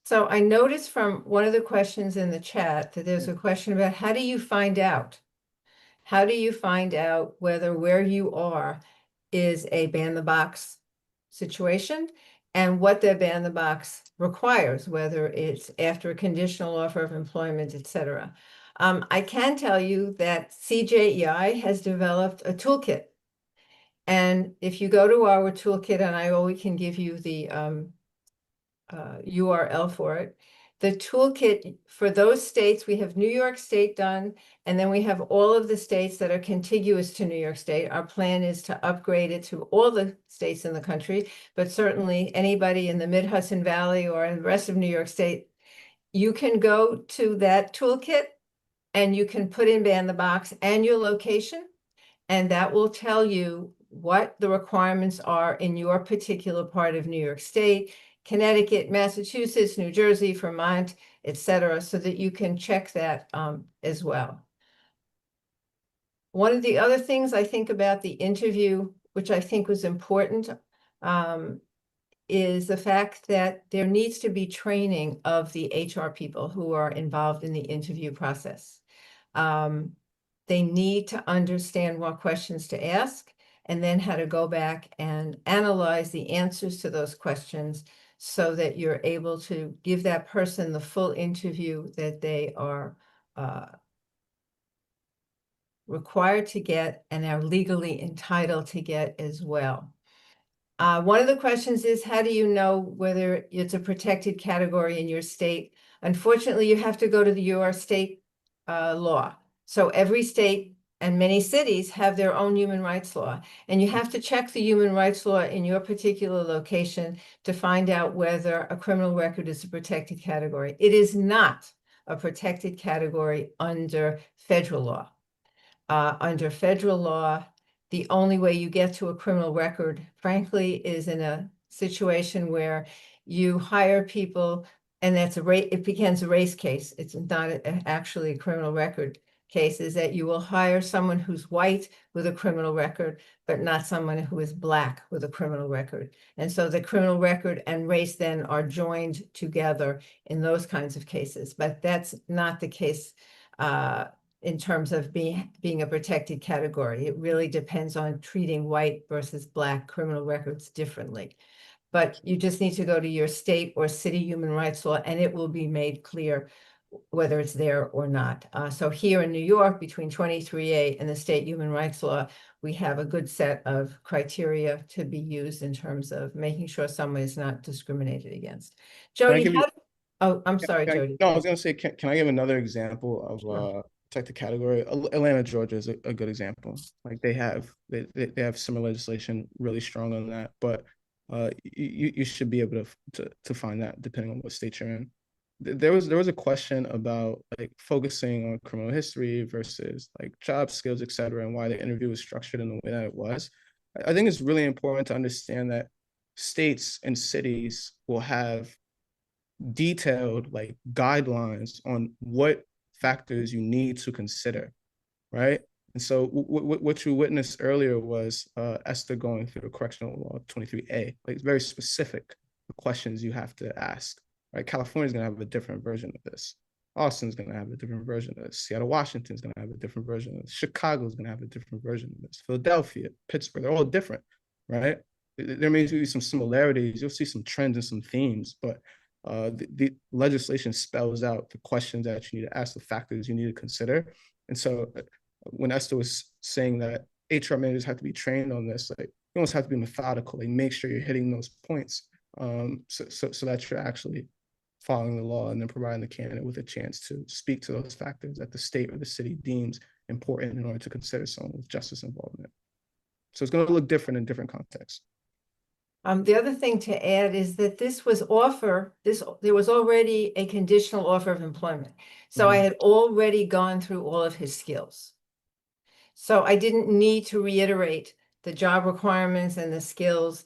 So I noticed from one of the questions in the chat that there's a question about how do you find out? How do you find out whether where you are is a ban the box situation and what the ban the box requires, whether it's after a conditional offer of employment, et cetera. I can tell you that CJEI has developed a toolkit. And if you go to our toolkit, and I always can give you the URL for it, the toolkit for those states, we have New York State done, and then we have all of the states that are contiguous to New York State. Our plan is to upgrade it to all the states in the country, but certainly anybody in the Mid-Hudson Valley or in the rest of New York State, you can go to that toolkit and you can put in ban the box and your location, and that will tell you what the requirements are in your particular part of New York State, Connecticut, Massachusetts, New Jersey, Vermont, et cetera, so that you can check that as well. One of the other things I think about the interview, which I think was important, is the fact that there needs to be training of the HR people who are involved in the interview process. They need to understand what questions to ask and then how to go back and analyze the answers to those questions so that you're able to give that person the full interview that they are required to get and are legally entitled to get as well. One of the questions is, how do you know whether it's a protected category in your state? Unfortunately, you have to go to your state law. So every state and many cities have their own human rights law, and you have to check the human rights law in your particular location to find out whether a criminal record is a protected category. It is not a protected category under federal law. Under federal law, the only way you get to a criminal record, frankly, is in a situation where you hire people and it becomes a race case. It's not actually a criminal record case, is that you will hire someone who's white with a criminal record, but not someone who is Black with a criminal record. And so the criminal record and race then are joined together in those kinds of cases. But that's not the case in terms of being a protected category. It really depends on treating white versus Black criminal records differently. But you just need to go to your state or city human rights law, and it will be made clear whether it's there or not. So here in New York, between 23A and the state human rights law, we have a good set of criteria to be used in terms of making sure someone is not discriminated against. Jodi, oh, I'm sorry, Jodi. No, I was going to say, can I give another example of Sure. protected category? Atlanta, Georgia is a good example. Like they have similar legislation really strong on that, but you should be able to find that depending on what state you're in. There was a question about like focusing on criminal history versus like job skills, et cetera, and why the interview was structured in the way that it was. I think it's really important to understand that states and cities will have detailed like guidelines on what factors you need to consider, right? And so what you witnessed earlier was Esther going through the correctional law 23A, like very specific questions you have to ask, right? California's gonna have a different version of this. Austin's gonna have a different version of this. Seattle, Washington's gonna have a different version of this. Chicago's gonna have a different version of this. Philadelphia, Pittsburgh, they're all different, right? There may be some similarities. You'll see some trends and some themes, but the legislation spells out the questions that you need to ask, the factors you need to consider. And so when Esther was saying that HR managers have to be trained on this, like you almost have to be methodical, like make sure you're hitting those points, so that you're actually following the law and then providing the candidate with a chance to speak to those factors that the state or the city deems important in order to consider someone with justice involvement. So it's going to look different in different contexts. The other thing to add is that there was already a conditional offer of employment. So I had already gone through all of his skills. So I didn't need to reiterate the job requirements and the skills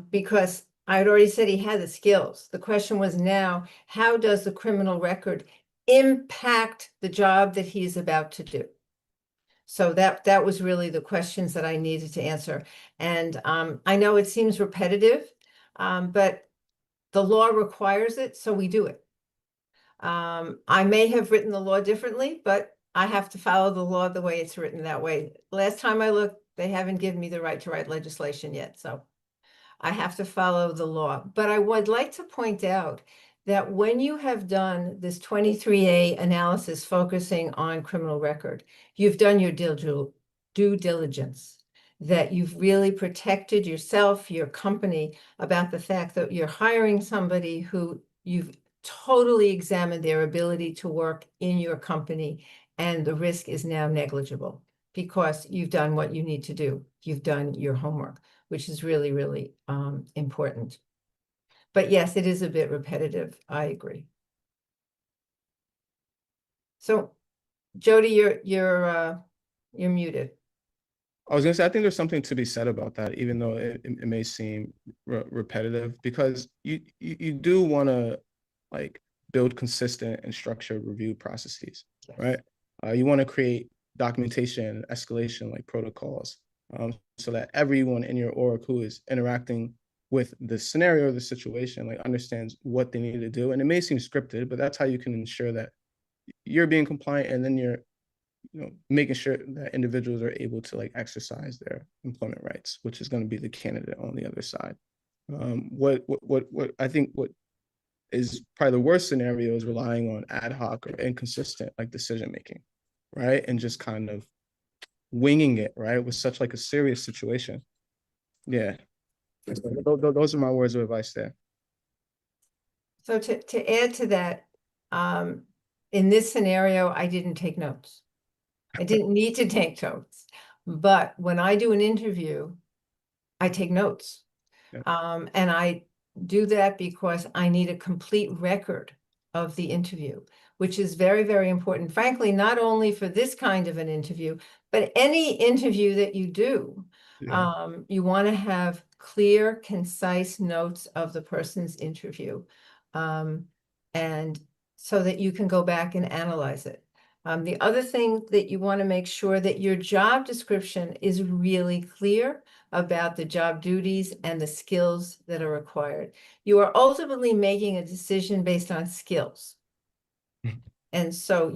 because I had already said he had the skills. The question was now, how does the criminal record impact the job that he's about to do? So that was really the questions that I needed to answer. And I know it seems repetitive, but the law requires it, so we do it. I may have written the law differently, but I have to follow the law the way it's written that way. Last time I looked, they haven't given me the right to write legislation yet, so I have to follow the law. But I would like to point out that when you have done this 23A analysis focusing on criminal record, you've done your due diligence, that you've really protected yourself, your company, about the fact that you're hiring somebody who you've totally examined their ability to work in your company, and the risk is now negligible because you've done what you need to do. You've done your homework, which is really, really important. But yes, it is a bit repetitive. I agree. So, Jodi, you're muted. I was gonna say, I think there's something to be said about that, even though it may seem repetitive, because you do want to like build consistent and structured review processes, Yes. right? You want to create documentation, escalation like protocols, so that everyone in your org who is interacting with the scenario or the situation like understands what they need to do. And it may seem scripted, but that's how you can ensure that you're being compliant, and then you're making sure that individuals are able to like exercise their employment rights, which is going to be the candidate on the other side. What I think what is probably the worst scenario is relying on ad hoc or inconsistent like decision making, right? And just kind of winging it, right? With such like a serious situation. Yeah. Those are my words of advice there. So to add to that, in this scenario, I didn't take notes. I didn't need to take notes. But when I do an interview, I take notes. Yeah. And I do that because I need a complete record of the interview, which is very, very important. Frankly, not only for this kind of an interview, but any interview that you do. Yeah. You want to have clear, concise notes of the person's interview. And so that you can go back and analyze it. The other thing that you want to make sure that your job description is really clear about the job duties and the skills that are required. You are ultimately making a decision based on skills. And so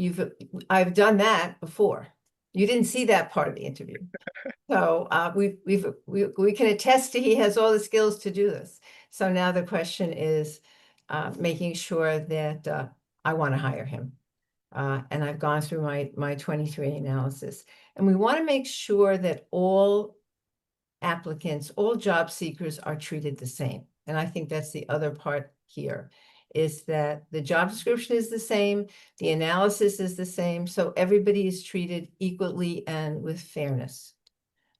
I've done that before. You didn't see that part of the interview. So we can attest to he has all the skills to do this. So now the question is making sure that I want to hire him. And I've gone through my 23 analysis. And we want to make sure that all applicants, all job seekers are treated the same. And I think that's the other part here, is that the job description is the same, the analysis is the same, so everybody is treated equally and with fairness.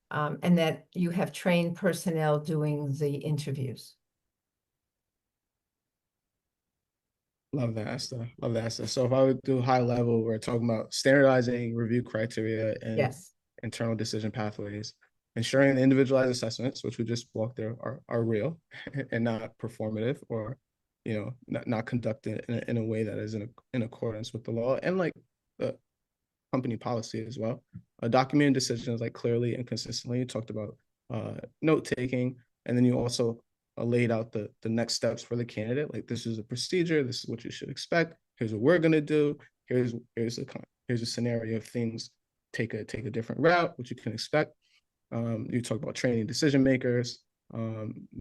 And that you have trained personnel doing the interviews. Love that, Esther. Love that, Esther. So if I would do high level, we're talking about standardizing review criteria and Yes. internal decision pathways, ensuring the individualized assessments, which we just walked there, are real and not performative, or not conducted in a way that is in accordance with the law and like the company policy as well. Documenting decisions like clearly and consistently. You talked about note taking, and then you also laid out the next steps for the candidate. Like, this is a procedure. This is what you should expect. Here's what we're gonna do. Here's a scenario if things take a different route, what you can expect. You talk about training decision makers,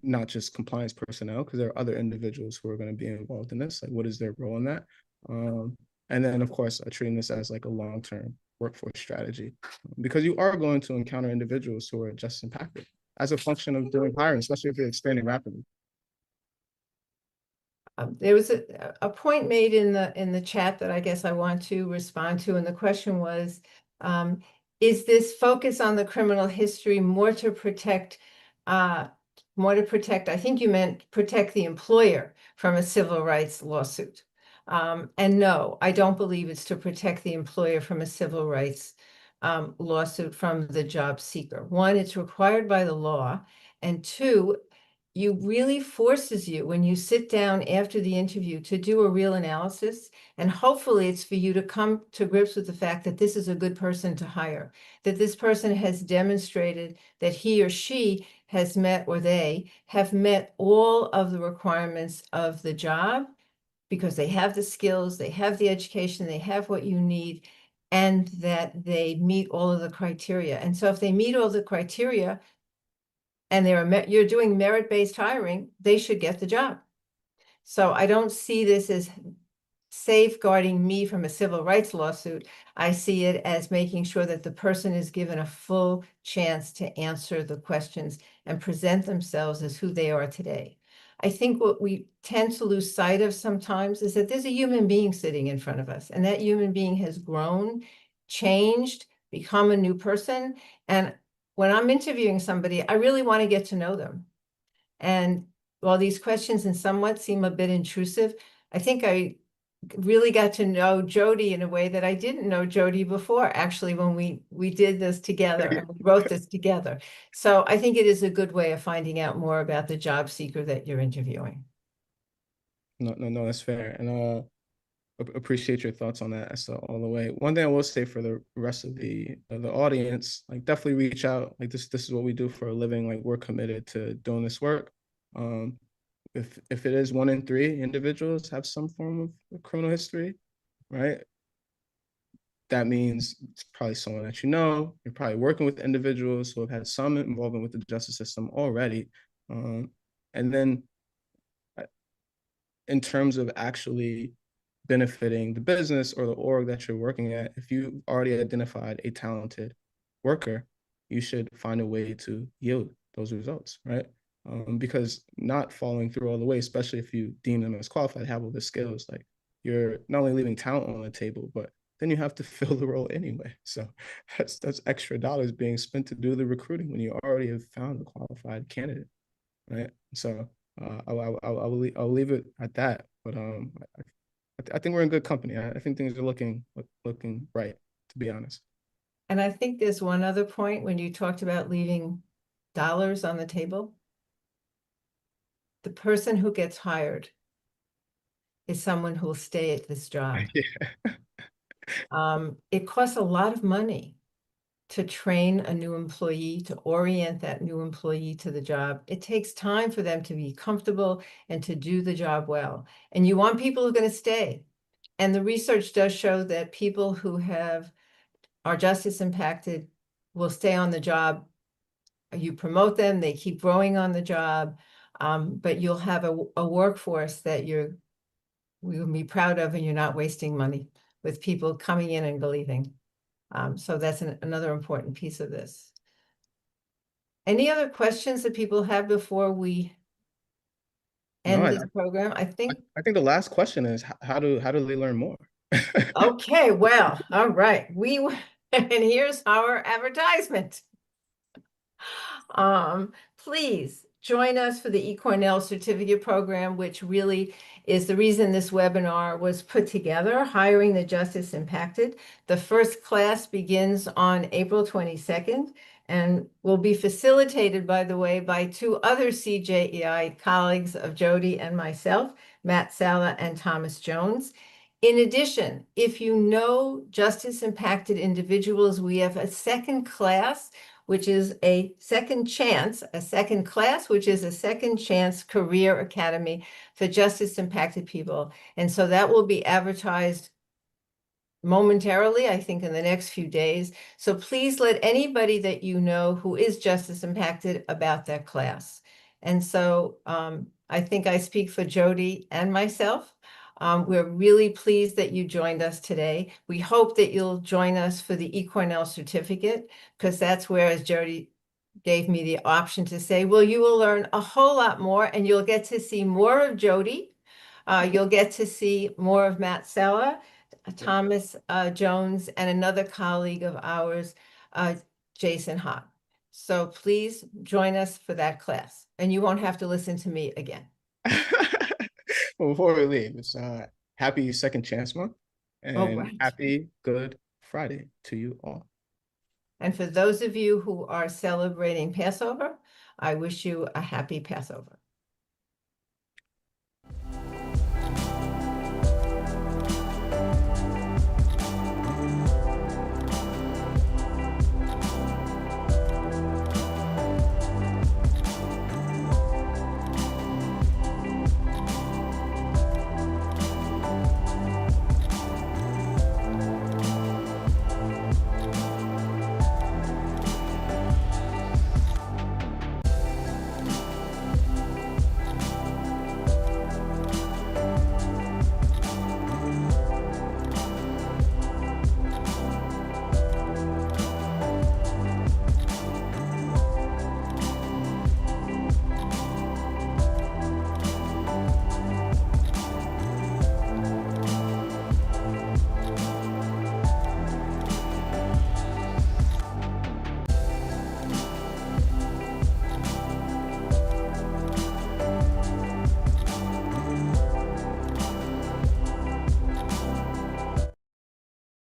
not just compliance personnel, because there are other individuals who are going to be involved in this. Like, what is their role in that? And then, of course, treating this as like a long-term workforce strategy, because you are going to encounter individuals who are just impacted as a function of doing hiring, especially if you're expanding rapidly. There was a point made in the chat that I guess I want to respond to, and the question was, is this focus on the criminal history more to protect, I think you meant protect the employer from a civil rights lawsuit. And no, I don't believe it's to protect the employer from a civil rights lawsuit from the job seeker. One, it's required by the law, and two, you really forces you when you sit down after the interview to do a real analysis. And hopefully it's for you to come to grips with the fact that this is a good person to hire, that this person has demonstrated that he or she has met, or they have met, all of the requirements of the job, because they have the skills, they have the education, they have what you need, and that they meet all of the criteria. And so if they meet all the criteria, and you're doing merit-based hiring, they should get the job. So I don't see this as safeguarding me from a civil rights lawsuit. I see it as making sure that the person is given a full chance to answer the questions and present themselves as who they are today. I think what we tend to lose sight of sometimes is that there's a human being sitting in front of us, and that human being has grown, changed, become a new person. And when I'm interviewing somebody, I really want to get to know them. And while these questions in somewhat seem a bit intrusive, I think I really got to know Jodi in a way that I didn't know Jodi before, actually, when we did this together and we wrote this together. So I think it is a good way of finding out more about the job seeker that you're interviewing. No, that's fair. And appreciate your thoughts on that, Esther, all the way. One thing I will say for the rest of the audience, like, definitely reach out. Like, this is what we do for a living. Like, we're committed to doing this work. If it is 1 in 3 individuals have some form of criminal history, right? That means it's probably someone that you know. You're probably working with individuals who have had some involvement with the justice system already. And then in terms of actually benefiting the business or the org that you're working at, if you've already identified a talented worker, you should find a way to yield those results, right? Because not following through all the way, especially if you deem them as qualified, have all the skills, like, you're not only leaving talent on the table, but then you have to fill the role anyway. So that's extra dollars being spent to do the recruiting when you already have found a qualified candidate, right? So I'll leave it at that. But I think we're in good company. I think things are looking bright, to be honest. And I think there's one other point when you talked about leaving dollars on the table. The person who gets hired is someone who will stay at this job. Yeah. It costs a lot of money to train a new employee, to orient that new employee to the job. It takes time for them to be comfortable and to do the job well. And you want people who are going to stay. And the research does show that people who are justice impacted will stay on the job. You promote them, they keep growing on the job, but you'll have a workforce that we'll be proud of, and you're not wasting money with people coming in and leaving. So that's another important piece of this. Any other questions that people have before we end this program? I think the last question is, how do they learn more? Okay, well, all right. And here's our advertisement. Please join us for the eCornell certificate program, which really is the reason this webinar was put together, Hiring the Justice Impacted. The first class begins on April 22nd. and will be facilitated, by the way, by two other CJEI colleagues of Jodi and myself, Matt Sala and Thomas Jones. In addition, if you know justice-impacted individuals, we have a second class, which is a second chance, a second class, which is a second chance career academy for justice-impacted people. And so that will be advertised momentarily, I think in the next few days. So please let anybody that you know who is justice impacted about that class. And so I think I speak for Jodi and myself. We're really pleased that you joined us today. We hope that you'll join us for the eCornell certificate, because that's where, as Jodi gave me the option to say, well, you will learn a whole lot more and you'll get to see more of Jodi. You'll get to see more of Matt Sella, Thomas Jones, and another colleague of ours, Jason Hott. So please join us for that class, and you won't have to listen to me again. Well, before we leave, it's happy Second Chance Month Oh, and right. happy Good Friday to you all. And for those of you who are celebrating Passover, I wish you a happy Passover.